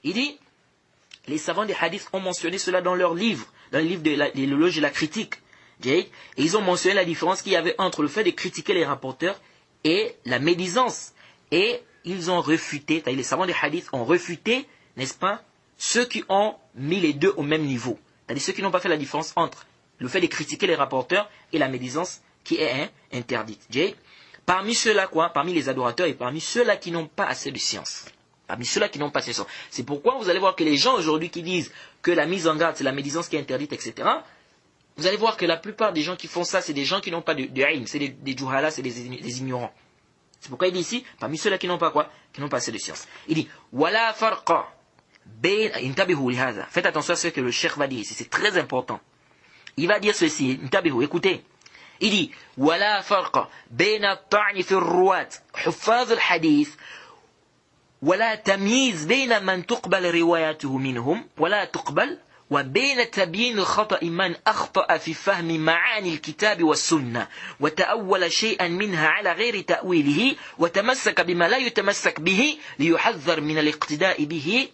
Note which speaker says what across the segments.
Speaker 1: Il dit, les savants des hadiths ont mentionné cela dans leurs livres, dans les livres de l'éloge et la critique. Et ils ont mentionné la différence qu'il y avait entre le fait de critiquer les rapporteurs et la médisance. Et ils ont refuté, c'est-à-dire les savants des hadiths ont refuté, n'est-ce pas, ceux qui ont mis les deux au même niveau. C'est-à-dire ceux qui n'ont pas fait la différence entre le fait de critiquer les rapporteurs et la médisance qui est interdite. Parmi ceux-là, parmi les adorateurs et parmi ceux-là qui n'ont pas assez de science. Parmi ceux-là qui n'ont pas assez de science. C'est pourquoi vous allez voir que les gens aujourd'hui qui disent que la mise en garde, c'est la médisance qui est interdite, etc., vous allez voir que la plupart des gens qui font ça, c'est des gens qui n'ont pas de ilm, c'est des juhala, c'est des ignorants. C'est pourquoi il dit ici, parmi ceux-là qui n'ont pas quoi? Qui n'ont pas assez de science. Il dit, wala farqa. Faites attention à ce que le cheikh va dire ici, c'est très important. Il va dire ceci, écoutez. Il dit, wala farqa bayna at-ta'n fi ar-ruwat huffaz al-hadith wala tamyiz bayna man tuqbal riwayatuhu minhum wala tuqbal وبين تبيين خطأ من أخطأ في فهم معاني الكتاب والسنة وتأول شيئا منها على غير تأويله وتمسك بما لا يتمسك به ليحذر من الاقتداء به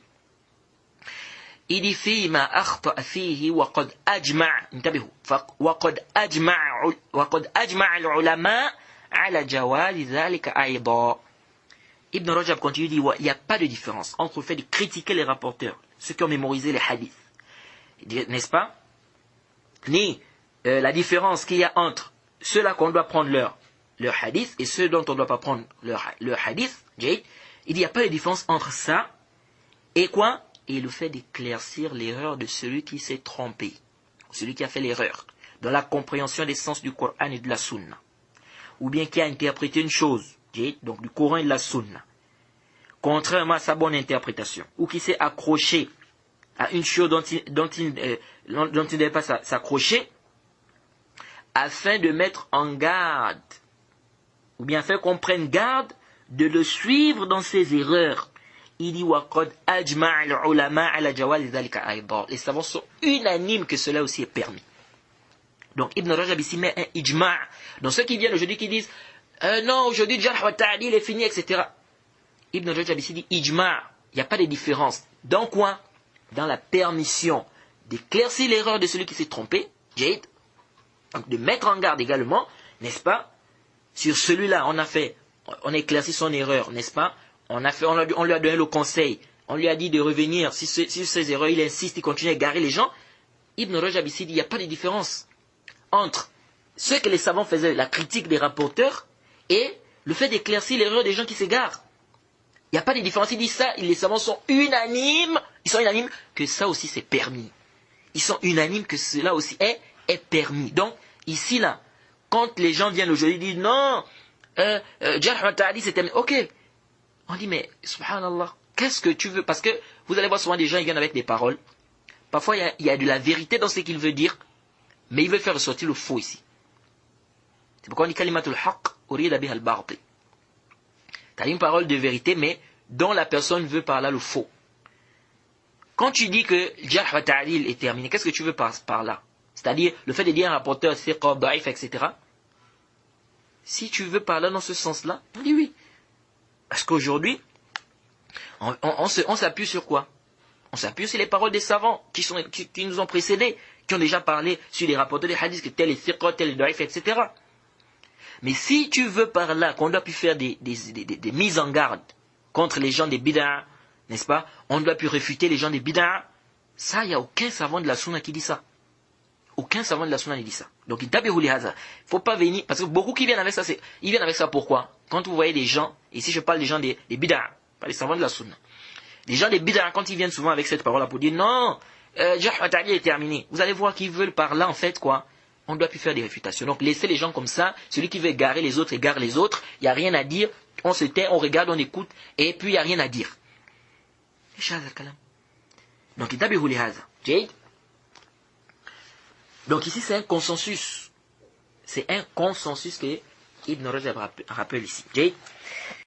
Speaker 1: إذ فيما أخطأ فيه وقد أجمع انتبهوا وقد أجمع العلماء على جواز ذلك أيضا. Ibn Rajab continue, dit il n'y a pas de différence entre le fait de critiquer les rapporteurs, ceux qui ont mémorisé les hadiths, n'est-ce pas, ni la différence qu'il y a entre ceux-là qu'on doit prendre leur hadith et ceux dont on ne doit pas prendre leur hadith. Il n'y a pas de différence entre ça et quoi? Et le fait d'éclaircir l'erreur de celui qui s'est trompé, celui qui a fait l'erreur dans la compréhension des sens du Coran et de la Sunna, ou bien qui a interprété une chose, donc du Coran et de la Sunna, contrairement à sa bonne interprétation, ou qui s'est accroché à une chose dont il ne devait pas s'accrocher, afin de mettre en garde, ou bien afin qu'on prenne garde de le suivre dans ses erreurs. Il dit les savants sont unanimes que cela aussi est permis. Donc Ibn Rajab ici met un ijma'. Donc ceux qui viennent aujourd'hui qui disent non, aujourd'hui Jarh wa Ta'dil est fini, etc. Ibn Rajab ici dit ijma'. Il n'y a pas de différence. Dans quoi? Dans la permission d'éclaircir l'erreur de celui qui s'est trompé, donc de mettre en garde également, n'est-ce pas, sur celui-là, on a éclairci son erreur, n'est-ce pas, on lui a donné le conseil, on lui a dit de revenir, si ses erreurs, il insiste, il continue à égarer les gens. Ibn Rajab ici dit, il n'y a pas de différence entre ce que les savants faisaient, la critique des rapporteurs, et le fait d'éclaircir l'erreur des gens qui s'égarent. Il n'y a pas de différence. Il dit ça, les savants sont unanimes, que ça aussi c'est permis. Ils sont unanimes que cela aussi est permis. Donc, ici là, quand les gens viennent aujourd'hui et disent non, Jarh wa Ta'dil c'est terminé. Ok. On dit mais, subhanallah, qu'est-ce que tu veux? Parce que vous allez voir souvent des gens, ils viennent avec des paroles. Parfois il y a de la vérité dans ce qu'il veut dire, mais il veut faire ressortir le faux ici. C'est pourquoi on dit kalimatul haqq urida biha al-batil. Tu as une parole de vérité, mais dont la personne veut par là le faux. Quand tu dis que Jarh wa Ta'dil est terminé, qu'est-ce que tu veux par là? C'est-à-dire le fait de dire un rapporteur, thiqa, da'if, etc. Si tu veux par là dans ce sens-là, on dit oui. Parce qu'aujourd'hui, on s'appuie sur quoi? On s'appuie sur les paroles des savants qui nous ont précédés, qui ont déjà parlé sur les rapporteurs des hadiths, que tel est thiqa, tel est da'if, etc. Mais si tu veux par là qu'on doit plus faire des mises en garde contre les gens des bid'a, n'est-ce pas? On doit plus réfuter les gens des bid'a. Ça, il n'y a aucun savant de la sunna qui dit ça. Aucun savant de la sunna ne dit ça. Donc, il ne faut pas venir, parce que beaucoup qui viennent avec ça, ils viennent avec ça pourquoi? Quand vous voyez des gens, ici je parle des gens des bid'a, pas des savants de la sunna. Les gens des bid'a, quand ils viennent souvent avec cette parole-là pour dire non, Jarh wa Ta'dil est terminé. Vous allez voir qu'ils veulent par là, en fait, quoi? On ne doit plus faire des réfutations. Donc laissez les gens comme ça. Celui qui veut égarer les autres, égare les autres. Il n'y a rien à dire. On se tait, on regarde, on écoute. Et puis il n'y a rien à dire. Donc donc ici c'est un consensus. C'est un consensus que Ibn Rajab rappelle ici.